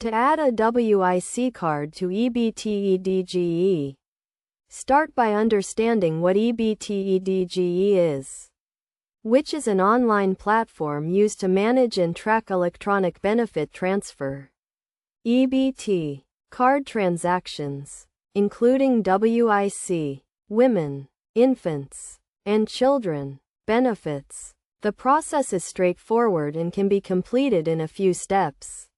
To add a WIC card to EbtEDGE. Start by understanding what EbtEDGE is, which is an online platform used to manage and track electronic benefit transfer (EBT) card transactions, including WIC, women, infants, and children benefits. The process is straightforward and can be completed in a few steps.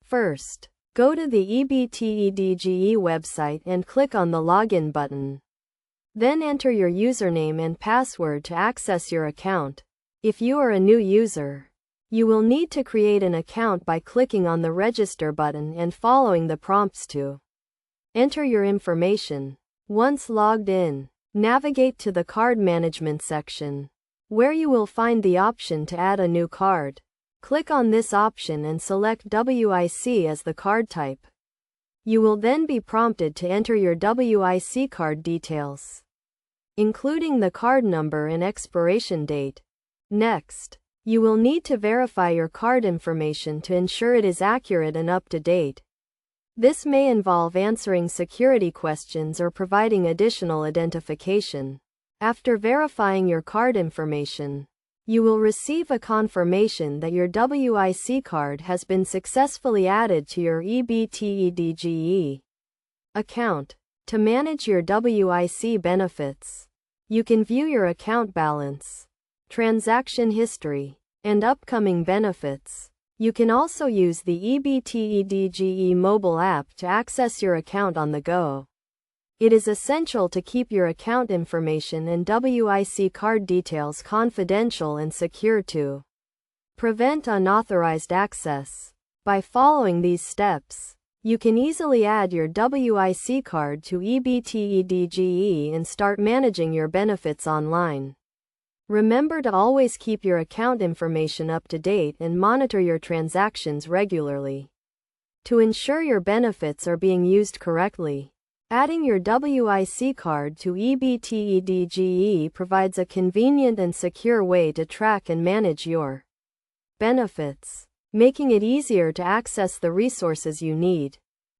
First, go to the EbtEDGE website and click on the Login button. Then enter your username and password to access your account. If you are a new user, you will need to create an account by clicking on the Register button and following the prompts to enter your information. Once logged in, navigate to the Card Management section, where you will find the option to add a new card. Click on this option and select WIC as the card type. You will then be prompted to enter your WIC card details, including the card number and expiration date. Next, you will need to verify your card information to ensure it is accurate and up to date. This may involve answering security questions or providing additional identification. After verifying your card information, you will receive a confirmation that your WIC card has been successfully added to your EbtEDGE account. To manage your WIC benefits, you can view your account balance, transaction history, and upcoming benefits. You can also use the EbtEDGE mobile app to access your account on the go. It is essential to keep your account information and WIC card details confidential and secure to prevent unauthorized access. By following these steps, you can easily add your WIC card to EbtEDGE and start managing your benefits online. Remember to always keep your account information up to date and monitor your transactions regularly to ensure your benefits are being used correctly. Adding your WIC card to EbtEDGE provides a convenient and secure way to track and manage your benefits, making it easier to access the resources you need.